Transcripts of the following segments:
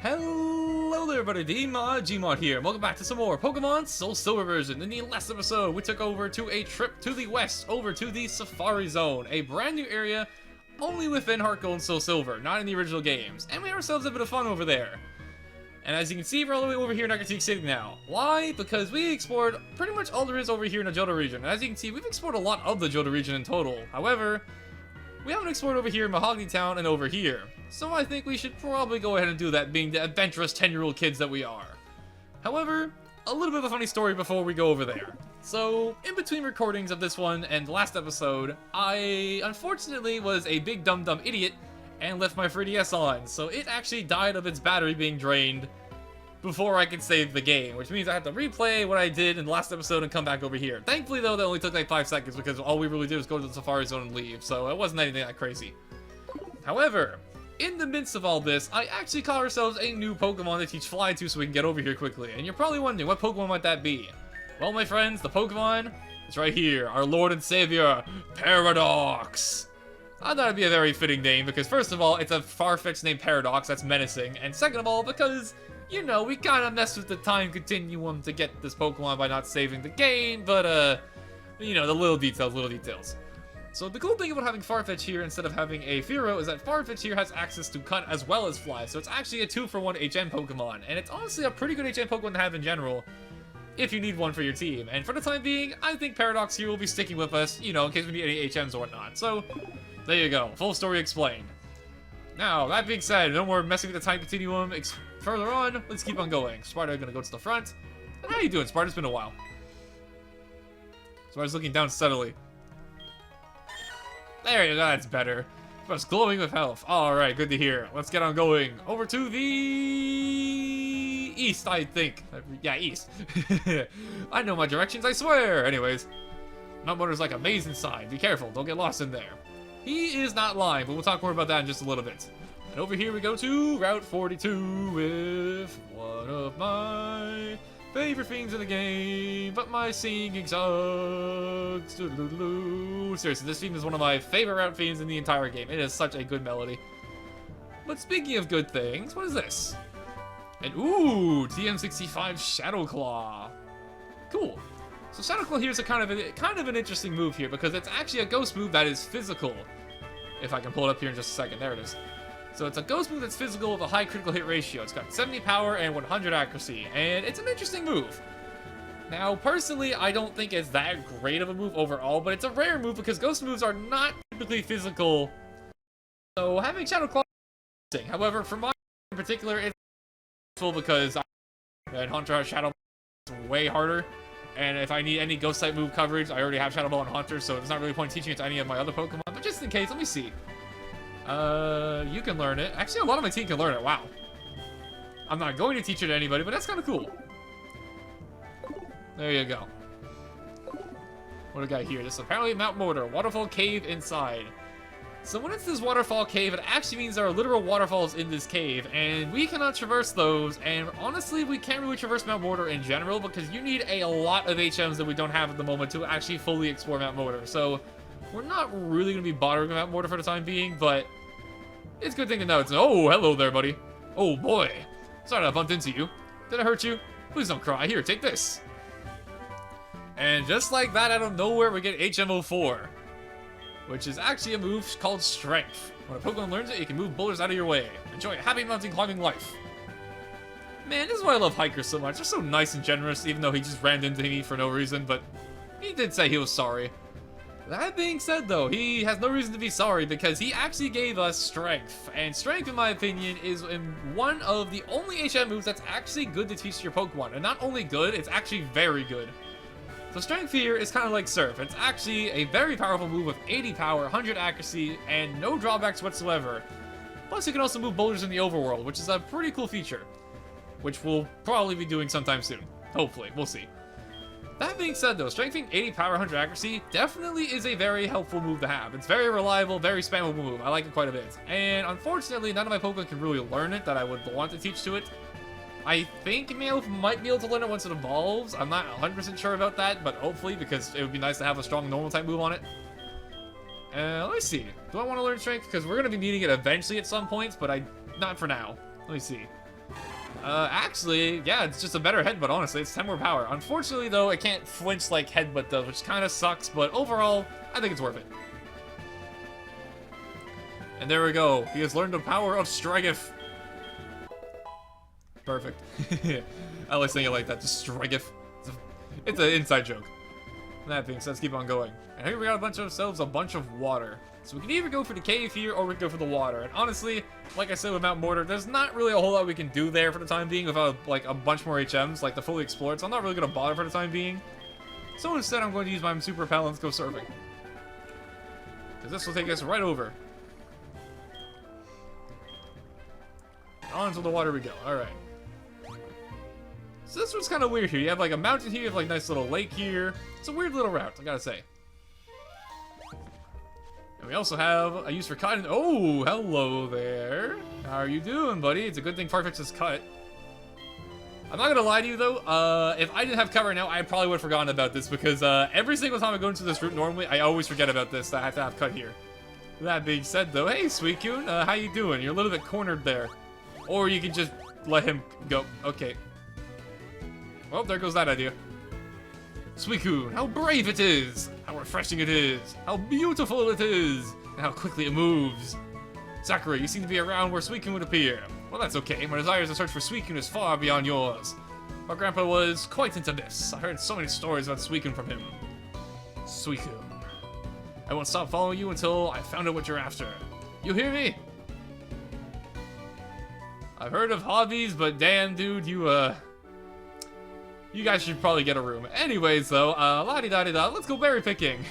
Hello there everybody, Gmod here. Welcome back to some more Pokemon Soulsilver version. In the last episode, we took over to a trip to the west, over to the Safari Zone, a brand new area only within Heart Gold and Soulsilver, not in the original games. And we had ourselves a bit of fun over there. And as you can see, we're all the way over here in Narcotic City now. Why? Because we explored pretty much all there is over here in the Johto region. And as you can see, we've explored a lot of the Johto region in total. However, we haven't explored over here in Mahogany Town and over here. So I think we should probably go ahead and do that, being the adventurous 10-year-old kids that we are. However, a little bit of a funny story before we go over there. So, in between recordings of this one and the last episode, I unfortunately was a big dumb idiot and left my 3DS on. So it actually died of its battery being drained before I could save the game, which means I have to replay what I did in the last episode and come back over here. Thankfully, though, that only took like 5 seconds because all we really did was go to the Safari Zone and leave, so it wasn't anything that crazy. However, in the midst of all this, I actually caught ourselves a new Pokemon to teach Fly to so we can get over here quickly. And you're probably wondering, what Pokemon might that be? Well, my friends, the Pokemon is right here, our Lord and Savior, Paradox. I thought it'd be a very fitting name because, first of all, it's a far-fetched name, Paradox, that's menacing. And second of all, because, you know, we kind of messed with the time continuum to get this Pokemon by not saving the game, but, you know, the little details. So the cool thing about having Farfetch here instead of having a Fearow is that Farfetch here has access to Cut as well as Fly, so it's actually a 2-for-1 HM Pokemon, and it's honestly a pretty good HM Pokemon to have in general, if you need one for your team. And for the time being, I think Paradox here will be sticking with us, you know, in case we need any HMs or whatnot. So, there you go, full story explained. Now, that being said, no more messing with the time continuum. Further on, let's keep on going. Sparta gonna go to the front. And how you doing, Sparta? It's been a while. Sparta's looking down steadily. There you go, that's better. Sparta's glowing with health. Alright, good to hear. Let's get on going. Over to the east, I think. Yeah, east. I know my directions, I swear. Anyways, Mount Motor's like a maze inside. Be careful, don't get lost in there. He is not lying, but we'll talk more about that in just a little bit. And over here we go to Route 42 with one of my favorite things in the game, but my singing sucks. Seriously, this theme is one of my favorite route themes in the entire game. It is such a good melody. But speaking of good things, what is this? And ooh, TM65 Shadow Claw. Cool. So Shadow Claw here is a kind of an interesting move here because it's actually a ghost move that is physical. If I can pull it up here in just a second, there it is. So it's a ghost move that's physical with a high critical hit ratio. It's got 70 power and 100 accuracy, and it's an interesting move. Now, personally, I don't think it's that great of a move overall, but it's a rare move because ghost moves are not typically physical. So having Shadow Claw is interesting. However, for my in particular, it's useful because Hunter has Shadow Ball, it's way harder. And if I need any ghost type move coverage, I already have Shadow Ball and Haunter, so there's not really point teaching it to any of my other Pokemon. But just in case, let me see. You can learn it. Actually, a lot of my team can learn it. Wow. I'm not going to teach it to anybody, but that's kind of cool. There you go. What do we got here? This is apparently Mount Mortar. Waterfall cave inside. So when it says Waterfall cave, it actually means there are literal waterfalls in this cave, and we cannot traverse those, and honestly, we can't really traverse Mount Mortar in general, because you need a lot of HMs that we don't have at the moment to actually fully explore Mount Mortar. So we're not really going to be bothering Mount Mortar for the time being, but it's a good thing to know. It's, oh, hello there, buddy. Oh, boy. Sorry I bumped into you. Did I hurt you? Please don't cry. Here, take this. And just like that, out of nowhere, we get HM04. Which is actually a move called Strength. When a Pokemon learns it, it can move boulders out of your way. Enjoy a happy mountain climbing life. Man, this is why I love Hikers so much. They're so nice and generous, even though he just ran into me for no reason, but he did say he was sorry. That being said, though, he has no reason to be sorry because he actually gave us Strength. And Strength, in my opinion, is one of the only HM moves that's actually good to teach your Pokemon. And not only good, it's actually very good. So Strength here is kind of like Surf. It's actually a very powerful move with 80 power, 100 accuracy, and no drawbacks whatsoever. Plus, you can also move boulders in the overworld, which is a pretty cool feature. Which we'll probably be doing sometime soon. Hopefully, we'll see. That being said, though, Strengthening 80 power, 100 accuracy definitely is a very helpful move to have. It's very reliable, very spammable move. I like it quite a bit. And unfortunately, none of my Pokemon can really learn it that I would want to teach to it. I think Meowth might be able to learn it once it evolves. I'm not 100% sure about that, but hopefully, because it would be nice to have a strong normal type move on it. Let me see. Do I want to learn Strength? Because we're going to be needing it eventually at some points, but not for now. Let me see. Actually, yeah, it's just a better headbutt, honestly. It's 10 more power. Unfortunately, though, it can't flinch like headbutt does, which kind of sucks, but overall, I think it's worth it. And there we go. He has learned the power of Strigif. Perfect. I like saying it like that, just Strigif. It's an inside joke. That being said, let's keep on going. And here we got a bunch of water. So we can either go for the cave here, or we can go for the water. And honestly, like I said with Mount Mortar, there's not really a whole lot we can do there for the time being without, like, a bunch more HMs, like, to fully explore it. So I'm not really going to bother for the time being. So instead, I'm going to use my super repellent to go surfing. Because this will take us right over. On to the water we go. Alright. So this one's kind of weird here. You have, like, a mountain here, you have, like, a nice little lake here. It's a weird little route, I gotta say. And we also have a use for cotton. Oh, hello there. How are you doing, buddy? It's a good thing Farfetch'd is cut. I'm not gonna lie to you, though. If I didn't have cut right now, I probably would have forgotten about this, because every single time I go into this route normally, I always forget about this, that I have to have cut here. That being said, though, hey, Suicune, how you doing? You're a little bit cornered there. Or you can just let him go. Okay. Well, there goes that idea. Suicune, how brave it is! How refreshing it is! How beautiful it is! And how quickly it moves! Sakura, you seem to be around where Suicune would appear. Well, that's okay. My desires to search for Suicune is far beyond yours. My grandpa was quite into this. I heard so many stories about Suicune from him. Suicune. I won't stop following you until I found out what you're after. You hear me? I've heard of hobbies, but damn, dude, you guys should probably get a room. Anyways, though, la-di-da-di-da, let's go berry picking.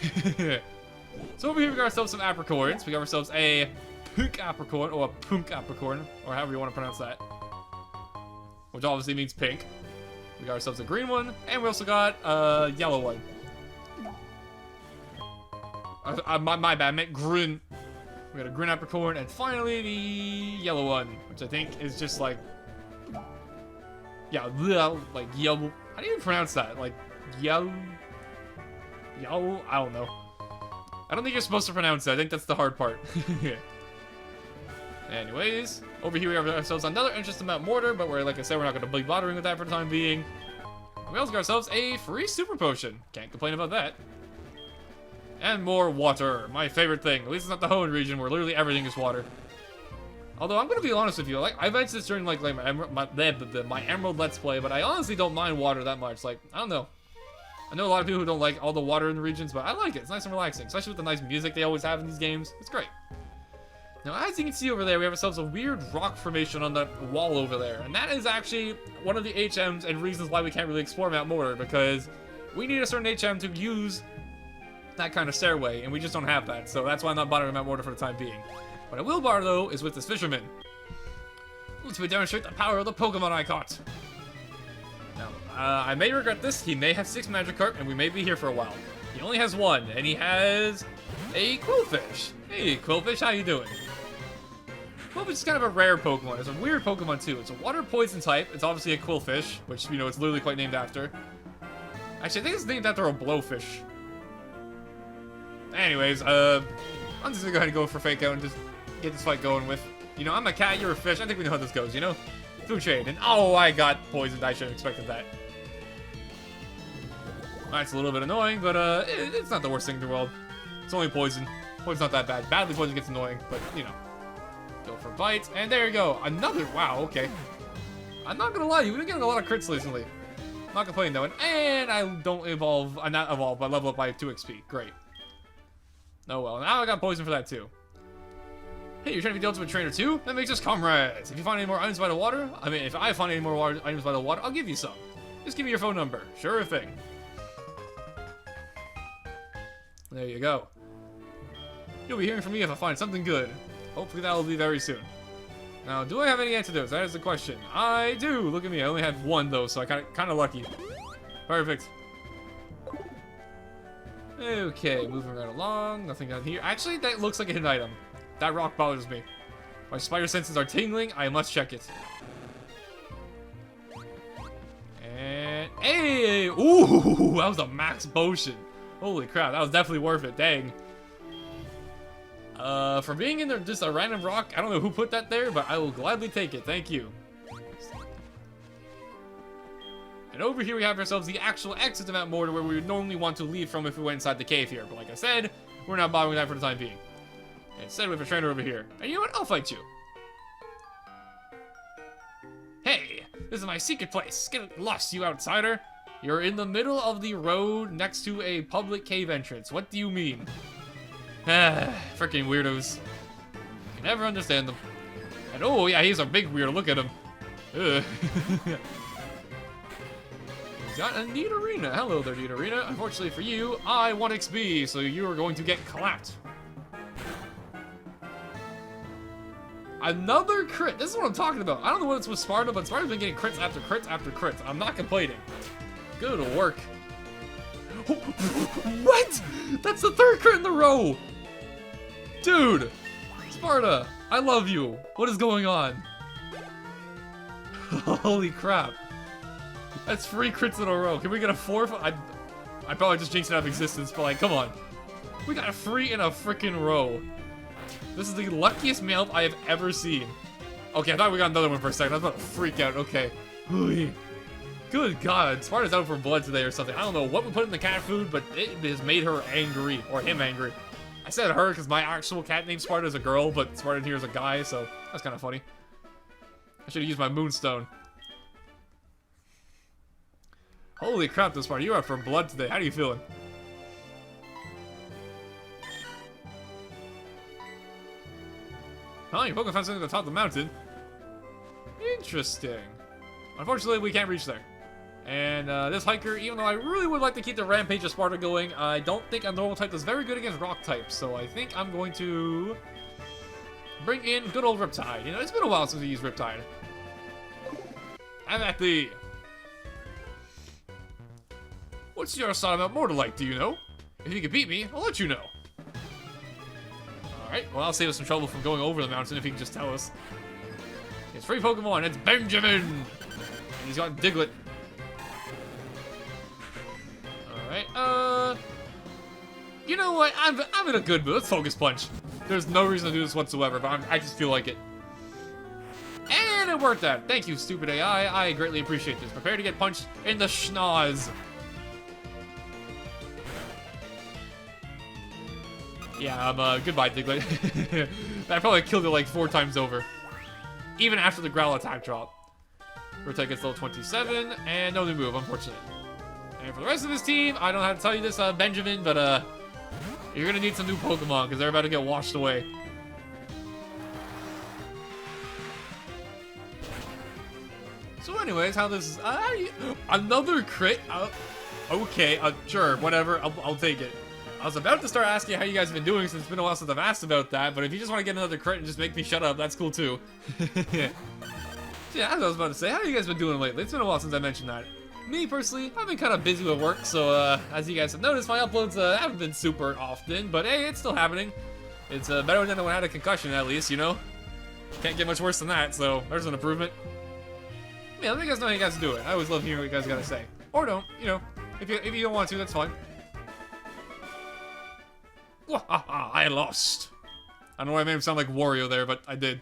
So over here we got ourselves some apricorns. We got ourselves a pink apricorn, or a punk apricorn, or however you want to pronounce that. Which obviously means pink. We got ourselves a green one, and we also got a yellow one. My bad, I meant green. We got a green apricorn, and finally the yellow one, which I think is just like... Yeah, like yellow. How do you pronounce that? Like, yellow? Yellow? I don't know. I don't think you're supposed to pronounce it. I think that's the hard part. Anyways, over here we have ourselves another interesting Mount Mortar, but we're, like I said, we're not going to be bothering with that for the time being. We also got ourselves a free super potion. Can't complain about that. And more water. My favorite thing. At least it's not the Hoenn region where literally everything is water. Although, I'm going to be honest with you, like, I mentioned this during, like my Emerald Let's Play, but I honestly don't mind water that much. Like, I don't know. I know a lot of people who don't like all the water in the regions, but I like it. It's nice and relaxing, especially with the nice music they always have in these games. It's great. Now, as you can see over there, we have ourselves a weird rock formation on the wall over there, and that is actually one of the HMs and reasons why we can't really explore Mount Mortar, because we need a certain HM to use that kind of stairway, and we just don't have that, so that's why I'm not bothering Mount Mortar for the time being. What I will bar, though, is with this fisherman. To demonstrate the power of the Pokemon I caught. Now, I may regret this. He may have 6 Magikarp, and we may be here for a while. He only has 1, and he has a Qwilfish. Hey, Qwilfish, how you doing? Qwilfish is kind of a rare Pokemon. It's a weird Pokemon, too. It's a water poison type. It's obviously a Qwilfish, which, you know, it's literally quite named after. Actually, I think it's named after a Blowfish. Anyways, I'm just gonna go ahead and go for Fake Out and just get this fight going with. You know, I'm a cat, you're a fish. I think we know how this goes, you know? Food trade. And oh, I got poisoned. I should have expected that. That's a little bit annoying, but it's not the worst thing in the world. It's only poison. Poison's not that bad. Badly poison gets annoying, but you know. Go for bites, and there you go. Another. Wow. Okay. I'm not gonna lie, you've been getting a lot of crits recently. Not complaining though, and I don't evolve. I'm not evolved, but I level up by 2 XP. Great. Oh well. Now I got poison for that too. Hey, you're trying to be the ultimate trainer too? That makes us comrades. If you find any more items by the water, if I find any more items by the water, I'll give you some. Just give me your phone number. Sure thing. There you go. You'll be hearing from me if I find something good. Hopefully that will be very soon. Now, do I have any antidotes? That is the question. I do. Look at me. I only had 1 though, so I kind of lucky. Perfect. Okay, moving right along. Nothing down here. Actually, that looks like a hidden item. That rock bothers me. My spider senses are tingling. I must check it. And hey, ooh, that was a max potion. Holy crap, that was definitely worth it. Dang. For being in there, just a random rock. I don't know who put that there, but I will gladly take it. Thank you. And over here we have ourselves the actual exit to Mount Mortar, where we would normally want to leave from if we went inside the cave here. But like I said, we're not bothering that for the time being. Instead, we have a trainer over here. And you know what? I'll fight you. Hey, this is my secret place. Get lost, you outsider. You're in the middle of the road next to a public cave entrance. What do you mean? Freaking weirdos. I can never understand them. And oh yeah, he's a big weirdo. Look at him. Ugh. He's got a neat arena. Hello there, neat arena. Unfortunately for you, I want XP, so you are going to get clapped. Another crit. This is what I'm talking about. I don't know what it's with Sparta, but Sparta's been getting crits after crits after crits. I'm not complaining. Good work. What? That's the third crit in a row. Dude. Sparta, I love you. What is going on? Holy crap. That's 3 crits in a row. Can we get a 4th? I probably just jinxed it out of existence, but like, come on. We got a 3 in a freaking row. This is the luckiest Meowth I have ever seen. Okay, I thought we got another one for a second. I was about to freak out. Okay. Good God. Sparta's out for blood today or something. I don't know what we put in the cat food, but it has made her angry. Or him angry. I said her because my actual cat named Sparta is a girl, but Sparta here is a guy, so that's kind of funny. I should have used my moonstone. Holy crap, this Sparta. You're out for blood today. How are you feeling? Oh, your Pokemon found something at the top of the mountain. Interesting. Unfortunately, we can't reach there. And this hiker, even though I really would like to keep the Rampage of Sparta going, I don't think a normal type is very good against rock types. So I think I'm going to bring in good old Riptide. You know, it's been a while since we used Riptide. I'm at the... What's your side about Mortar like, do you know? If you can beat me, I'll let you know. Alright, well, I'll save us some trouble from going over the mountain if he can just tell us. It's free Pokemon, it's Benjamin! And he's got Diglett. Alright, you know what? I'm in a good mood. Let's Focus Punch. There's no reason to do this whatsoever, but I just feel like it. And it worked out. Thank you, stupid AI. I greatly appreciate this. Prepare to get punched in the schnoz. Yeah, goodbye, Diglett. That probably killed it like 4 times over. Even after the Growl attack drop. Riptide gets level 27, and no new move, unfortunately. And for the rest of this team, I don't know how to tell you this, Benjamin, but, you're gonna need some new Pokemon, because they're about to get washed away. So anyways, how this is, another crit? Okay, sure, whatever, I'll take it. I was about to start asking how you guys have been doing since it's been a while since I've asked about that, but if you just want to get another crit and just make me shut up, that's cool too. Yeah, as I was about to say, how have you guys been doing lately? It's been a while since I mentioned that. Me, personally, I've been kind of busy with work, so as you guys have noticed, my uploads haven't been super often, but hey, it's still happening. It's better than when I had a concussion, at least, you know? Can't get much worse than that, so there's an improvement. Yeah, let me guys know how you guys are doing. I always love hearing what you guys gotta say. Or don't, you know. If you don't want to, that's fine. I lost. I don't know why I made him sound like Wario there, but I did.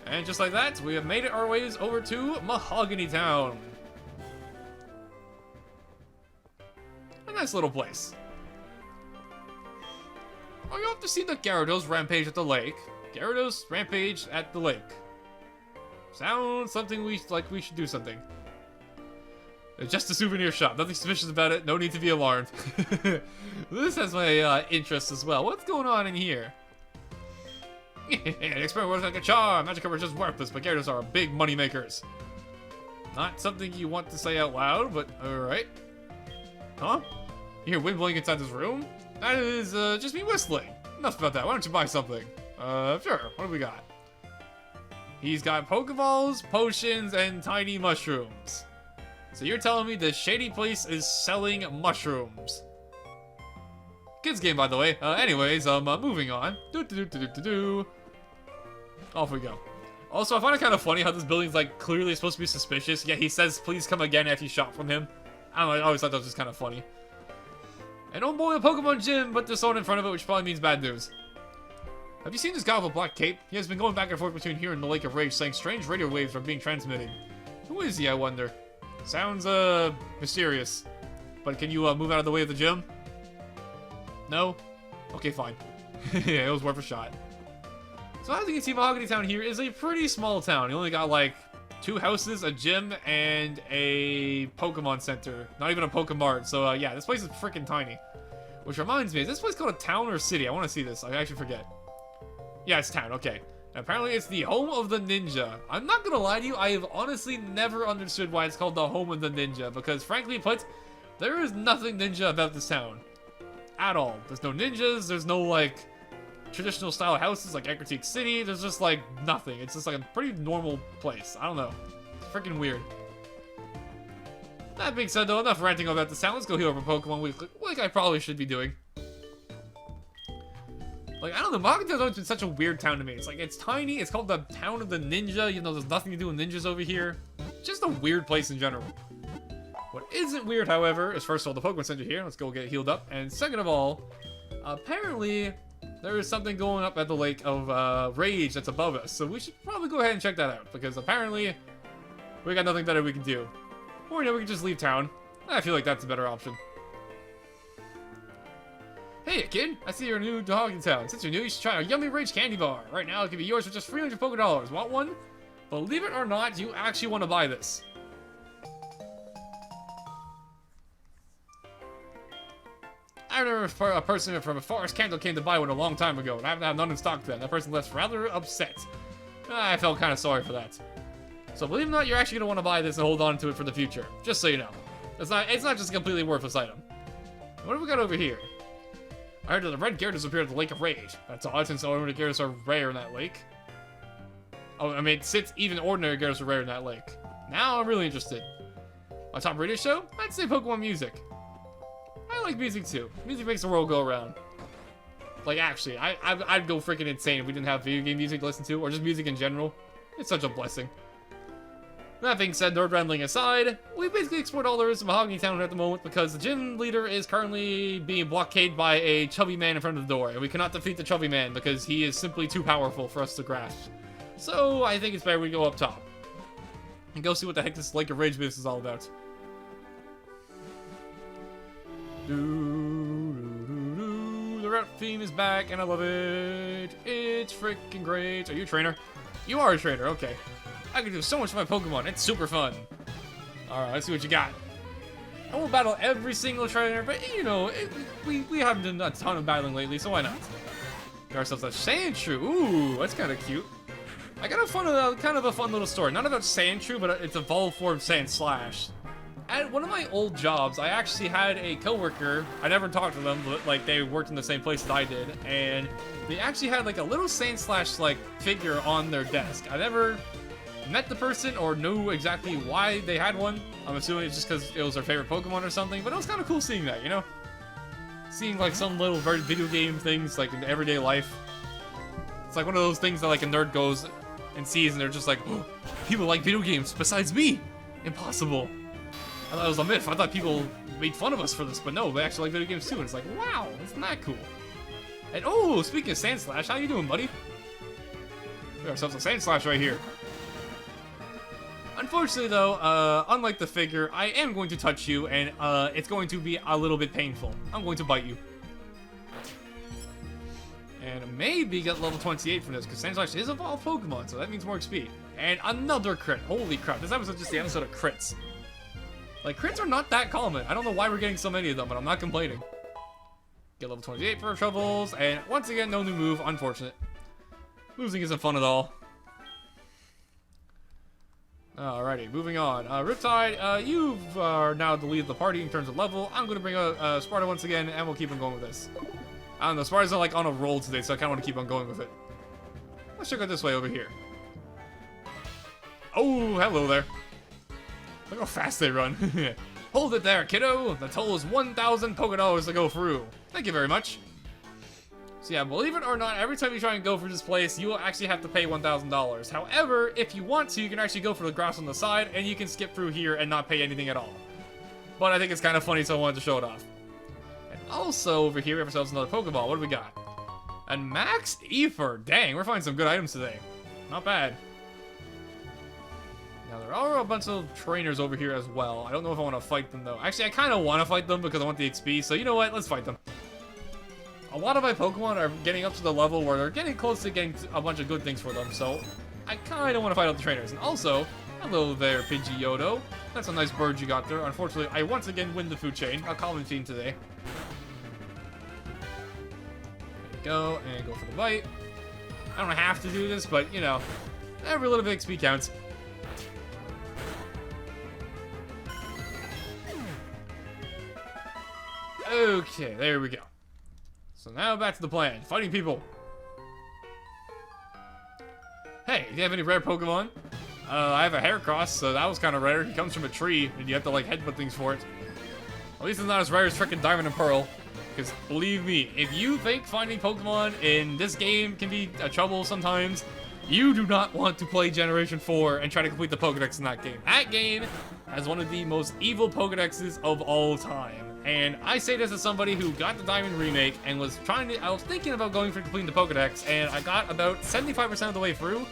And just like that, we have made it our ways over to Mahogany Town. A nice little place. Oh, you have to see the Gyarados rampage at the lake. Gyarados rampage at the lake. Sounds something we should do something. It's just a souvenir shop. Nothing suspicious about it. No need to be alarmed. This has my interest as well. What's going on in here? Experiment works like a charm. Magic cover is just worthless, but Gyarados are big money makers. Not something you want to say out loud, but alright. Huh? You hear wind blowing inside this room? That is just me whistling. Enough about that. Why don't you buy something? Sure. What do we got? He's got Pokeballs, potions, and tiny mushrooms. So you're telling me this shady place is selling mushrooms. Kids game, by the way. Anyways, moving on. Off we go. Also, I find it kind of funny how this building's, like, clearly supposed to be suspicious, yet he says, please come again after you shop from him. I don't know, I always thought that was just kind of funny. And oh boy, a Pokemon gym, but there's someone in front of it, which probably means bad news. Have you seen this guy with a black cape? He has been going back and forth between here and the Lake of Rage, saying strange radio waves are being transmitted. Who is he, I wonder? Sounds, mysterious. But can you, move out of the way of the gym? No? Okay, fine. Yeah, it was worth a shot. So as you can see, Mahogany Town here is a pretty small town. You only got, like, 2 houses, a gym, and a Pokemon Center. Not even a Pokemart. So, yeah, this place is freaking tiny. Which reminds me, is this place called a town or a city? I want to see this. I actually forget. Yeah, it's town. Okay. And apparently, it's the home of the ninja. I'm not gonna lie to you. I have honestly never understood why it's called the home of the ninja. Because, frankly put, there is nothing ninja about this town. At all. There's no ninjas. There's no, like, traditional style houses like Ecruteak City. There's just, like, nothing. It's just, like, a pretty normal place. I don't know. It's freaking weird. That being said, though, enough ranting about this town. Let's go heal over Pokemon Weekly, like I probably should be doing. Like, I don't know, Mahogany Town's always been such a weird town to me. It's like, it's tiny, it's called the Town of the Ninja, even though there's nothing to do with ninjas over here. Just a weird place in general. What isn't weird, however, is first of all, the Pokemon Center here. Let's go get healed up. And second of all, apparently, there is something going up at the Lake of Rage that's above us. So we should probably go ahead and check that out, because apparently, we got nothing better we can do. Or, you know, we can just leave town. I feel like that's a better option. Hey, kid! I see you're new to Mahogany Town. Since you're new, you should try our Yummy Rage candy bar. Right now, it can be yours for just 300 Poké$. Want one? Believe it or not, you actually want to buy this. I remember a person from a forest candle came to buy one a long time ago, and I haven't had none in stock then. That person left rather upset. I felt kind of sorry for that. So believe it or not, you're actually going to want to buy this and hold on to it for the future. Just so you know. It's not just a completely worthless item. What have we got over here? I heard that the red Gyarados appeared at the Lake of Rage. That's odd since ordinary Gyarados are rare in that lake. Oh, I mean, since even ordinary Gyarados are rare in that lake. Now I'm really interested. On top radio show? I'd say Pokemon music. I like music too. Music makes the world go around. Like, actually, I'd go freaking insane if we didn't have video game music to listen to, or just music in general. It's such a blessing. That being said, nerd rambling aside, we basically explored all there is in Mahogany Town at the moment because the gym leader is currently being blockaded by a chubby man in front of the door, and we cannot defeat the chubby man because he is simply too powerful for us to grasp. So, I think it's better we go up top and go see what the heck this Lake of Rage business is all about. The rap theme is back, and I love it. It's freaking great. Are you a trainer? You are a trainer, okay. I can do so much with my Pokemon. It's super fun. Alright, let's see what you got. I won't battle every single trainer, but, you know, we haven't done a ton of battling lately, so why not? Get ourselves a Sandshrew. Ooh, that's kind of cute. I got kind of a fun little story. Not about Sandshrew, but it's evolved form Sandslash. At one of my old jobs, I actually had a coworker. I never talked to them, but like they worked in the same place that I did, and they actually had like a little Sandslash like figure on their desk. I never met the person or knew exactly why they had one. I'm assuming it's just because it was their favorite Pokemon or something, but it was kind of cool seeing that, you know? Seeing like some little video game things like in everyday life. It's like one of those things that like a nerd goes and sees and they're just like, oh, people like video games besides me. Impossible. I thought it was a myth. I thought people made fun of us for this, but no, they actually like video games too. And it's like, wow, isn't that cool? And oh, speaking of Sandslash, how you doing, buddy? We got ourselves a Sandslash right here. Unfortunately, though, unlike the figure, I am going to touch you, and it's going to be a little bit painful. I'm going to bite you. And maybe get level 28 from this, because Sandslash is evolved Pokemon, so that means more XP. And another crit. Holy crap, this episode is just the episode of crits. Like, crits are not that common. I don't know why we're getting so many of them, but I'm not complaining. Get level 28 for our troubles, and once again, no new move, unfortunate. Losing isn't fun at all. Alrighty, moving on. Riptide, you are now the lead of the party in terms of level. I'm going to bring out Sparta once again, and we'll keep on going with this. I don't know, Sparta's like on a roll today, so I kind of want to keep on going with it. Let's check out this way over here. Oh, hello there. Look how fast they run. Hold it there, kiddo. The toll is 1,000 Poké$ to go through. Thank you very much. So yeah, believe it or not, every time you try and go for this place, you will actually have to pay $1,000. However, if you want to, you can actually go for the grass on the side, and you can skip through here and not pay anything at all. But I think it's kind of funny, so I wanted to show it off. And also, over here, we have ourselves another Pokeball. What do we got? A Maxed Ether. Dang, we're finding some good items today. Not bad. Now, there are are a bunch of trainers over here as well. I don't know if I want to fight them, though. Actually, I kind of want to fight them because I want the XP. So, you know what? Let's fight them. A lot of my Pokemon are getting up to the level where they're getting close to getting a bunch of good things for them. So, I kind of want to fight out the trainers. And also, hello there, Pidgeotto. That's a nice bird you got there. Unfortunately, I once again win the food chain. A common theme today. There we go. And go for the bite. I don't have to do this, but, you know, every little bit of XP counts. Okay, there we go. So now back to the plan. Fighting people. Hey, do you have any rare Pokemon? I have a Heracross, so that was kind of rare. He comes from a tree, and you have to, like, headbutt things for it. At least it's not as rare as frickin' Diamond and Pearl. Because, believe me, if you think finding Pokemon in this game can be a trouble sometimes, you do not want to play Generation 4 and try to complete the Pokedex in that game. That game has one of the most evil Pokedexes of all time. And I say this as somebody who got the Diamond Remake and was I was thinking about going for completing the Pokedex, and I got about 75% of the way through.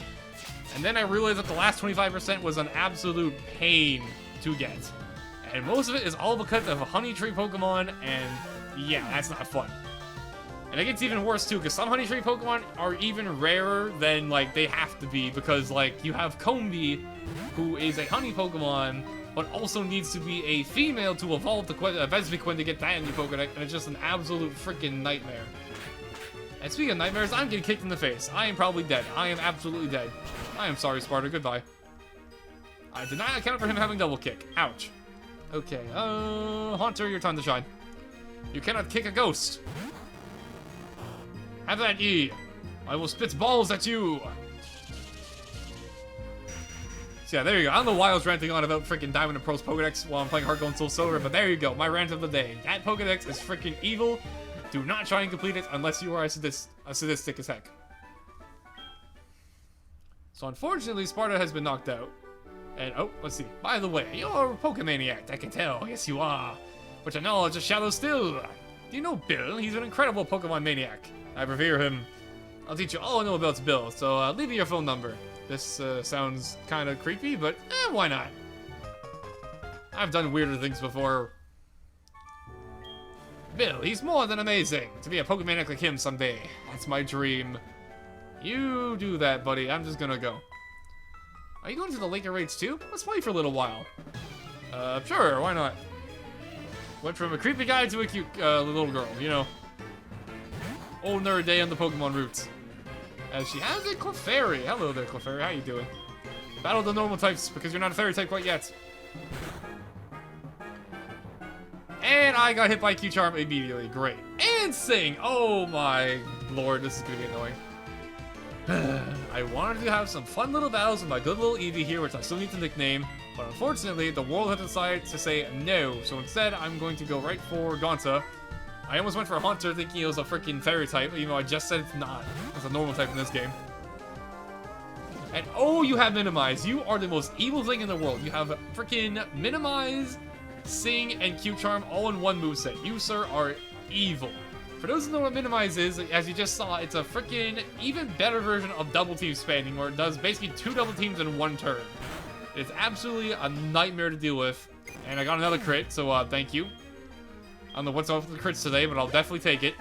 And then I realized that the last 25% was an absolute pain to get. And most of it is all because of a Honey Tree Pokemon, and yeah, that's not fun. And it gets even worse too, because some Honey Tree Pokemon are even rarer than, like, they have to be, because, like, you have Combee, who is a Honey Pokemon, but also needs to be a female to evolve the Vespiquen to get that in your Pokedex, and it's just an absolute freaking nightmare. And speaking of nightmares, I'm getting kicked in the face. I am probably dead. I am absolutely dead. I am sorry, Sparta. Goodbye. I did not account for him having double kick. Ouch. Okay, Haunter, your time to shine. You cannot kick a ghost. Have at ye. I will spit balls at you. So yeah, there you go. I don't know why I was ranting on about freaking Diamond and Pearl's Pokedex while I'm playing Heart Gold and Soulsilver, but there you go. My rant of the day. That Pokedex is freaking evil. Do not try and complete it unless you are sadistic as heck. So unfortunately, Sparta has been knocked out. And, oh, let's see. By the way, you're a Pokemaniac, I can tell. Yes, you are. But your knowledge is shallow still. Do you know Bill? He's an incredible Pokemon maniac. I revere him. I'll teach you all I know about Bill, so leave me your phone number. This sounds kind of creepy, but why not? I've done weirder things before. Bill, he's more than amazing. To be a Pokemaniac like him someday. That's my dream. You do that, buddy. I'm just gonna go. Are you going to the Laker raids too? Let's play for a little while. Sure, why not? Went from a creepy guy to a cute little girl, you know. Old nerd day on the Pokemon routes. As she has a Clefairy. Hello there, Clefairy. How you doing? Battle the normal types because you're not a fairy type quite yet. And I got hit by Q-Charm immediately. Great. And Sing! Oh my lord, this is gonna be annoying. I wanted to have some fun little battles with my good little Eevee here, which I still need to nickname, but unfortunately, the world has decided to say no, so instead, I'm going to go right for Gonta. I almost went for Haunter thinking it was a freaking fairy type, even though I just said it's not. It's a normal type in this game. And oh, you have Minimize. You are the most evil thing in the world. You have freaking Minimize, Sing, and Q-Charm all in one moveset. You, sir, are evil. For those who know what Minimize is, as you just saw, it's a freaking even better version of Double Team spamming, where it does basically 2 double teams in one turn. It's absolutely a nightmare to deal with. And I got another crit, so thank you. I don't know what's up with the crits today, but I'll definitely take it.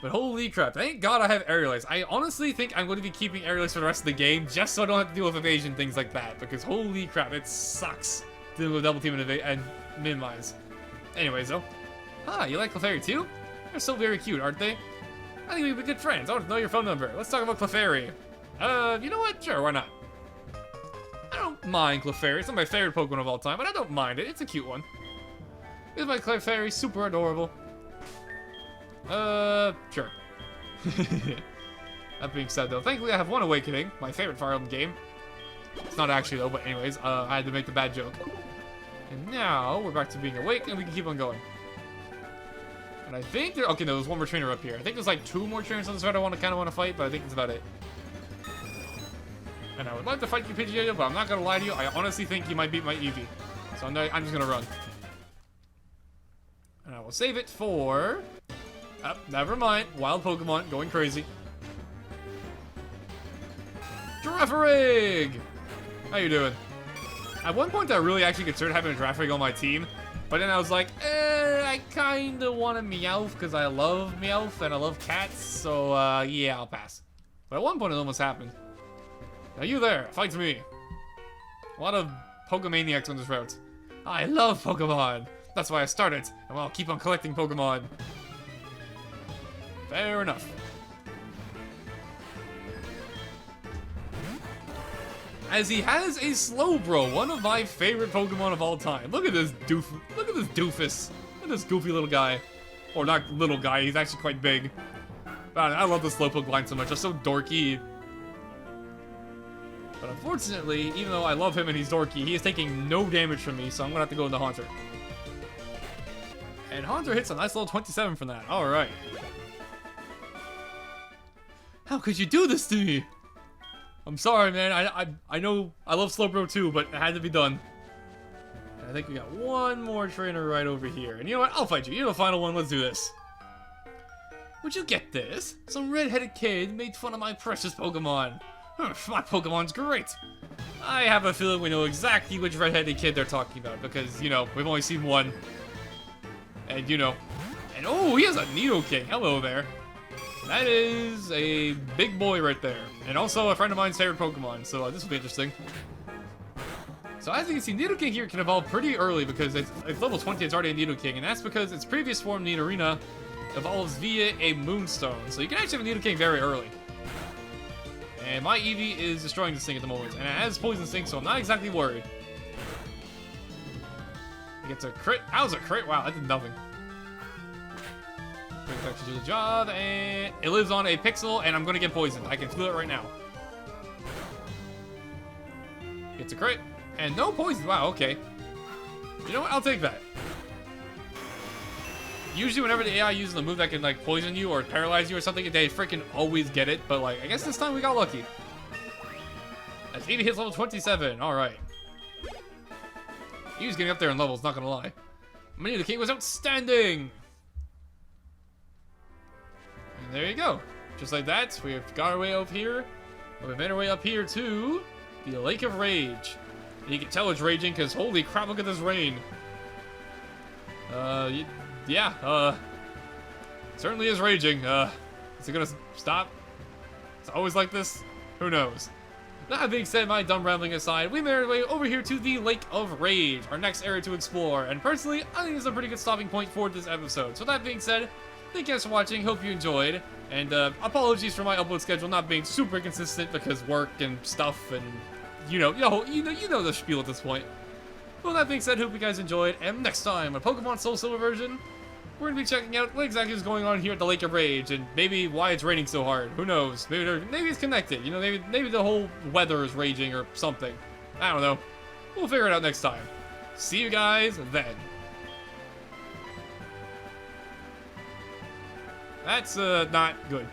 But holy crap, thank God I have Aerial Ace. I honestly think I'm going to be keeping Aerial Ace for the rest of the game, just so I don't have to deal with evasion, things like that. Because holy crap, it sucks dealing with Double Team and Minimize. Anyways, though. You like Clefairy too? They're so very cute, aren't they? I think we'd be good friends. I want to know your phone number. Let's talk about Clefairy. You know what? Sure, why not? I don't mind Clefairy. It's not my favorite Pokemon of all time, but I don't mind it. It's a cute one. Is my Clefairy super adorable? Sure. That being said, though, thankfully I have one Awakening, my favorite Fire Emblem game. It's not actually, though, but anyways, I had to make the bad joke. And now, we're back to being awake, and we can keep on going. And I think there... Okay, no, there's one more trainer up here. I think there's like 2 more trainers on this route I kind of want to fight, but I think that's about it. And I would like to fight you, Pidgeotto, but I'm not going to lie to you. I honestly think you might beat my Eevee. So I'm just going to run. And I will save it for... Oh, never mind. Wild Pokemon going crazy. Girafarig! How you doing? At one point, I really actually considered having a Girafarig on my team, but then I was like, I kinda want a Meowth because I love Meowth and I love cats, so yeah, I'll pass. But at one point, it almost happened. Now you there, fight me. A lot of Pokemaniacs on this route. I love Pokemon. That's why I started, and I'll keep on collecting Pokemon. Fair enough. As he has a Slowbro, one of my favorite Pokemon of all time. Look at this doofus. Look at this doofus. Look at this goofy little guy. Or not little guy, he's actually quite big. Man, I love the Slowpoke line so much, they're so dorky. But unfortunately, even though I love him and he's dorky, he is taking no damage from me, so I'm gonna have to go into Haunter. And Haunter hits a nice little 27 from that. Alright. How could you do this to me? I'm sorry, man. I know I love Slowbro too, but it had to be done. And I think we got one more trainer right over here. And you know what? I'll fight you. You're the final one. Let's do this. Would you get this? Some red-headed kid made fun of my precious Pokemon. My Pokemon's great. I have a feeling we know exactly which red-headed kid they're talking about because, you know, we've only seen one. And, you know. And, oh, he has a Nidoking. Hello there. That is a big boy right there. And also a friend of mine's favorite Pokemon, so this will be interesting. So as you can see, Nidoking here can evolve pretty early because it's level 20, it's already a Nidoking, and that's because its previous form, Nidorina, evolves via a Moonstone. So you can actually have a Nidoking very early. And my Eevee is destroying this thing at the moment, and it has Poison Sting, so I'm not exactly worried. He gets a crit. How's a crit? Wow, that did nothing. Actually do the job, and it lives on a Pixel, and I'm gonna get poisoned. I can feel it right now. It's a crit, and no poison. Wow, okay. You know what? I'll take that. Usually, whenever the AI uses a move that can like poison you or paralyze you or something, they freaking always get it. But like, I guess this time we got lucky. As Eevee hits level 27. All right. He was getting up there in levels. Not gonna lie. Nidoking was outstanding. And there you go. Just like that, we've got our way up here. We've made our way up here to the Lake of Rage. And you can tell it's raging because holy crap, look at this rain. Yeah, certainly is raging. Is it gonna stop? It's always like this? Who knows? That being said, my dumb rambling aside, we made our way over here to the Lake of Rage, our next area to explore. And personally, I think it's a pretty good stopping point for this episode. So that being said, thank you guys for watching, hope you enjoyed, and apologies for my upload schedule not being super consistent because work and stuff and, you know the spiel at this point. Well, that being said, hope you guys enjoyed, and next time, a Pokemon Soulsilver version, we're going to be checking out what exactly is going on here at the Lake of Rage, and maybe why it's raining so hard, who knows, maybe it's connected, you know, maybe the whole weather is raging or something, I don't know, we'll figure it out next time. See you guys then. That's not good.